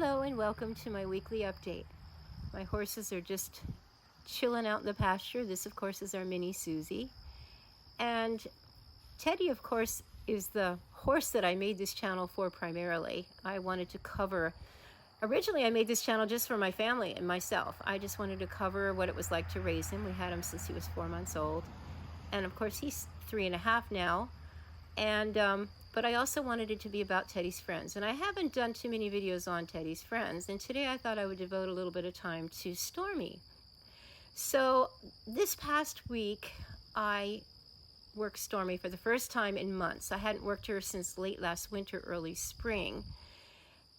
Hello and welcome to my weekly update. My horses are just chilling out in the pasture. This, of course, is our mini Susie. And Teddy, of course, is the horse that I made this channel for primarily. I wanted to cover, originally I made this channel just for my family and myself. I just wanted to cover what it was like to raise him. We had him since he was 4 months old. And of course, he's 3.5 now. But I also wanted it to be about Teddy's friends. And I haven't done too many videos on Teddy's friends. And today I thought I would devote a little bit of time to Stormy. So this past week, I worked Stormy for the first time in months. I hadn't worked her since late last winter, early spring.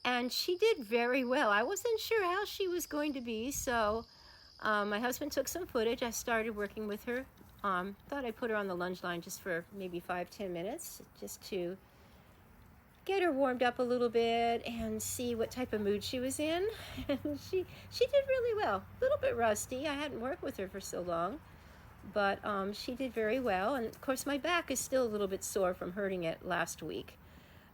And she did very well. I wasn't sure how she was going to be. So my husband took some footage. I started working with her. Thought I'd put her on the lunge line just for maybe 5-10 minutes, just to get her warmed up a little bit and see what type of mood she was in. And she did really well. A little bit rusty. I hadn't worked with her for so long, but she did very well. And of course, my back is still a little bit sore from hurting it last week.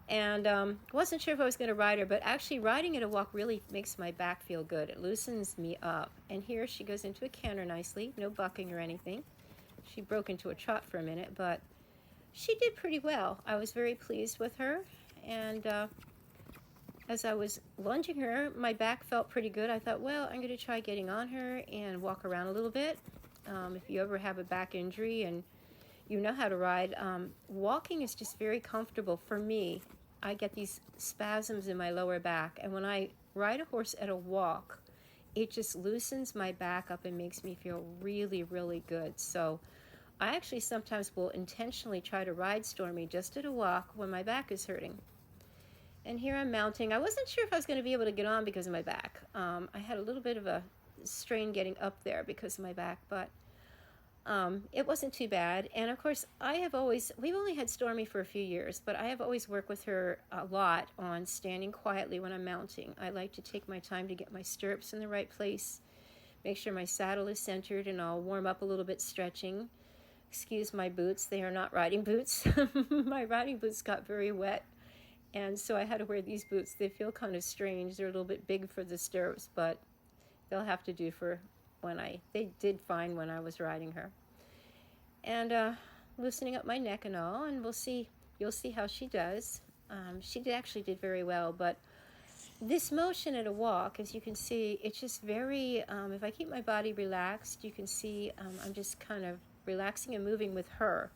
And wasn't sure if I was going to ride her, but actually riding at a walk really makes my back feel good. It loosens me up. And here she goes into a canter nicely, no bucking or anything. She broke into a trot for a minute, but she did pretty well. I was very pleased with her. And as I was lunging her, my back felt pretty good. I thought, well, I'm going to try getting on her and walk around a little bit. If you ever have a back injury and you know how to ride, walking is just very comfortable for me. I get these spasms in my lower back. And when I ride a horse at a walk, it just loosens my back up and makes me feel really, really good. So I actually sometimes will intentionally try to ride Stormy just at a walk when my back is hurting. And here I'm mounting. I wasn't sure if I was going to be able to get on because of my back. I had a little bit of a strain getting up there because of my back, but it wasn't too bad. And of course, we've only had Stormy for a few years, but I have always worked with her a lot on standing quietly when I'm mounting. I like to take my time to get my stirrups in the right place, make sure my saddle is centered, and I'll warm up a little bit stretching. Excuse my boots, they are not riding boots. My riding boots got very wet, and so I had to wear these boots. They feel kind of strange. They're a little bit big for the stirrups, but they'll have to do for they did fine when I was riding her. And loosening up my neck and all, and you'll see how she does. She actually did very well, but this motion at a walk, as you can see, it's just very, if I keep my body relaxed, you can see I'm just kind of relaxing and moving with her.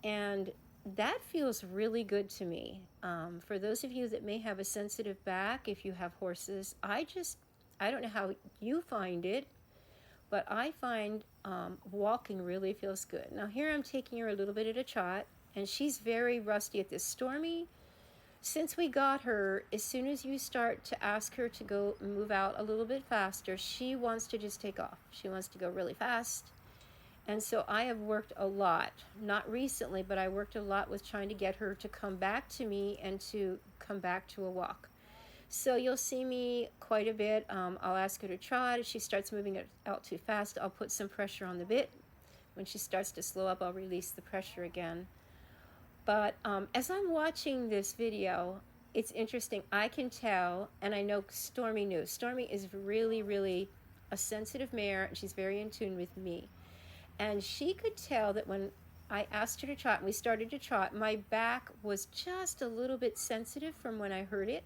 And that feels really good to me. For those of you that may have a sensitive back, if you have horses, I don't know how you find it, but I find walking really feels good. Now here I'm taking her a little bit at a trot, and she's very rusty at this. Stormy, since we got her, as soon as you start to ask her to go move out a little bit faster, she wants to just take off. She wants to go really fast. And so I have worked a lot, not recently, but I worked a lot with trying to get her to come back to me and to come back to a walk. So you'll see me quite a bit. I'll ask her to trot. If she starts moving out too fast, I'll put some pressure on the bit. When she starts to slow up, I'll release the pressure again. But as I'm watching this video, it's interesting. I can tell, and I know Stormy knew. Stormy is really, really a sensitive mare, and she's very in tune with me. And she could tell that when I asked her to trot and we started to trot, my back was just a little bit sensitive from when I heard it.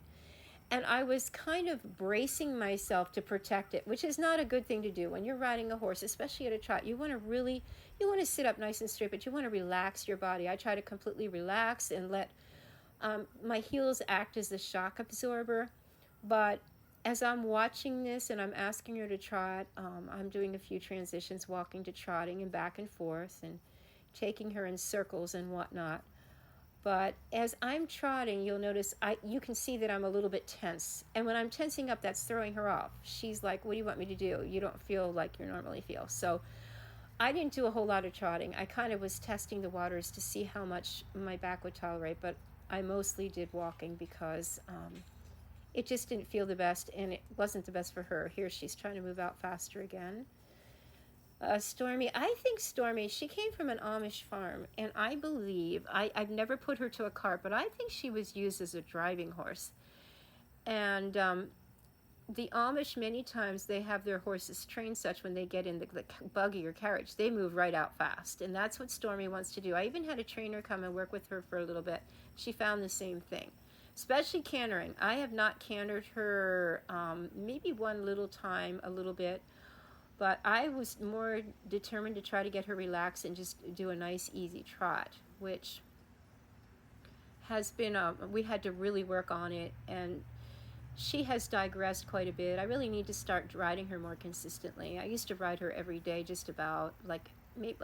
And I was kind of bracing myself to protect it, which is not a good thing to do. When you're riding a horse, especially at a trot, you want to sit up nice and straight, but you want to relax your body. I try to completely relax and let my heels act as the shock absorber. But as I'm watching this and I'm asking her to trot, I'm doing a few transitions, walking to trotting and back and forth and taking her in circles and whatnot. But as I'm trotting, you'll notice you can see that I'm a little bit tense. And when I'm tensing up, that's throwing her off. She's like, what do you want me to do? You don't feel like you normally feel. So I didn't do a whole lot of trotting. I kind of was testing the waters to see how much my back would tolerate. But I mostly did walking because it just didn't feel the best. And it wasn't the best for her. Here she's trying to move out faster again. Stormy, I think Stormy, she came from an Amish farm, and I believe, I've never put her to a cart, but I think she was used as a driving horse. And the Amish, many times, they have their horses trained such when they get in the buggy or carriage, they move right out fast. And that's what Stormy wants to do. I even had a trainer come and work with her for a little bit. She found the same thing, especially cantering. I have not cantered her maybe one little time, a little bit, but I was more determined to try to get her relaxed and just do a nice, easy trot, which has been, we had to really work on it, and she has digressed quite a bit. I really need to start riding her more consistently. I used to ride her every day, just about, like,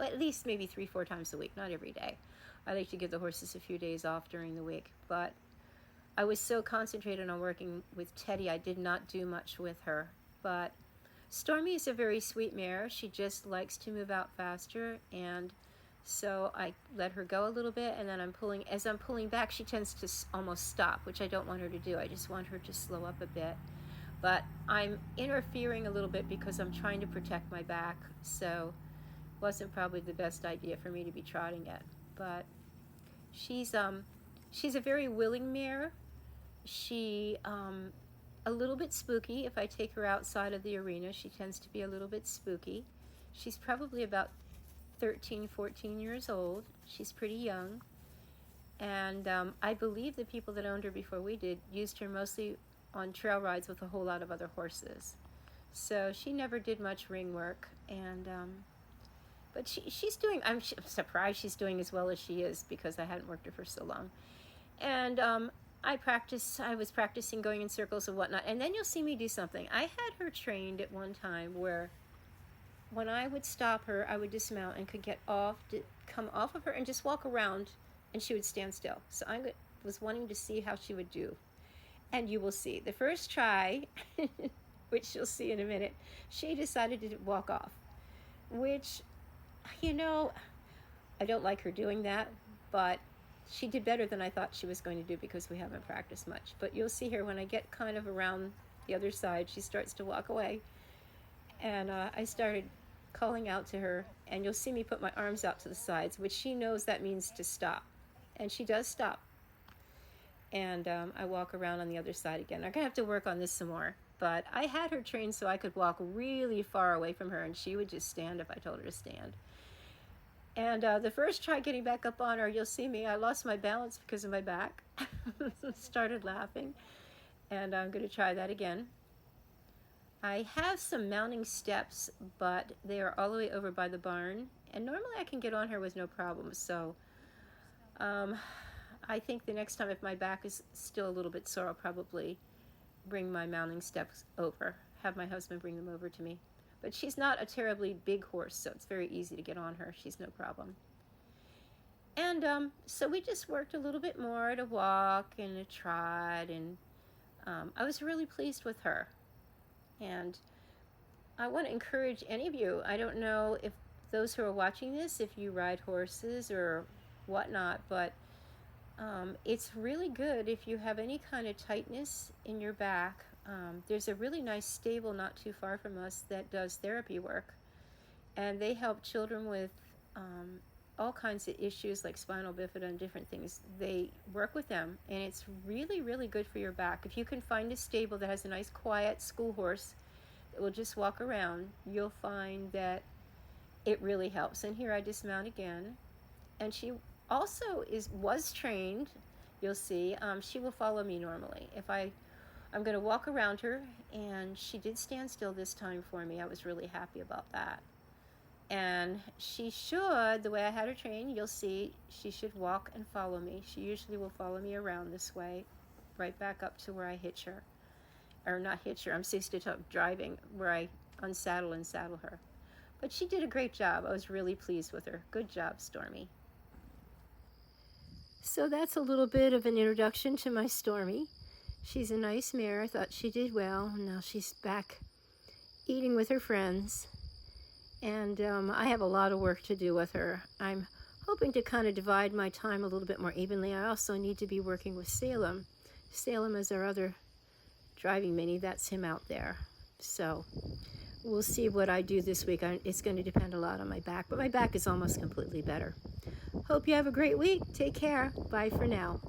at least maybe 3-4 times a week, not every day. I like to give the horses a few days off during the week, but I was so concentrated on working with Teddy, I did not do much with her. But Stormy is a very sweet mare. She just likes to move out faster, and so I let her go a little bit, and then as I'm pulling back, she tends to almost stop, which I don't want her to do. I just want her to slow up a bit. But I'm interfering a little bit because I'm trying to protect my back, so it wasn't probably the best idea for me to be trotting it. But she's a very willing mare. She a little bit spooky. If I take her outside of the arena, she tends to be a little bit spooky. She's probably about 13, 14 years old. She's pretty young. And I believe the people that owned her before we did used her mostly on trail rides with a whole lot of other horses. So she never did much ring work. And but she's doing, I'm surprised she's doing as well as she is, because I hadn't worked her for so long. And I was practicing going in circles and whatnot. And then you'll see me do something. I had her trained at one time where when I would stop her, I would dismount and could come off of her and just walk around, and she would stand still. So I was wanting to see how she would do. And you will see. The first try, which you'll see in a minute, she decided to walk off, which, I don't like her doing that, but she did better than I thought she was going to do because we haven't practiced much. But you'll see her when I get kind of around the other side, she starts to walk away. And I started calling out to her, and you'll see me put my arms out to the sides, which she knows that means to stop. And she does stop. And I walk around on the other side again. I'm going to have to work on this some more. But I had her trained so I could walk really far away from her, and she would just stand if I told her to stand. And the first try getting back up on her, you'll see me, I lost my balance because of my back. Started laughing. And I'm going to try that again. I have some mounting steps, but they are all the way over by the barn, and normally I can get on her with no problem. So I think the next time, if my back is still a little bit sore, I'll probably bring my mounting steps over, have my husband bring them over to me. But she's not a terribly big horse, so it's very easy to get on her. She's no problem. And so we just worked a little bit more to walk and a trot, and I was really pleased with her. And I want to encourage any of you, I don't know if those who are watching this, if you ride horses or whatnot, but it's really good if you have any kind of tightness in your back. There's a really nice stable not too far from us that does therapy work, and they help children with all kinds of issues like spinal bifida and different things. They work with them, and it's really, really good for your back. If you can find a stable that has a nice quiet school horse that will just walk around, you'll find that it really helps. And here I dismount again, and she also was trained. You'll see she will follow me normally. If I'm going to walk around her, and she did stand still this time for me. I was really happy about that. And she should, the way I had her trained, you'll see, she should walk and follow me. She usually will follow me around this way, right back up to where I hitch her. Or not hitch her, I'm used to driving, where I unsaddle and saddle her. But she did a great job. I was really pleased with her. Good job, Stormy. So that's a little bit of an introduction to my Stormy. She's a nice mare. I thought she did well. Now she's back eating with her friends. And I have a lot of work to do with her. I'm hoping to kind of divide my time a little bit more evenly. I also need to be working with Salem. Salem is our other driving mini. That's him out there. So we'll see what I do this week. It's going to depend a lot on my back, but my back is almost completely better. Hope you have a great week. Take care. Bye for now.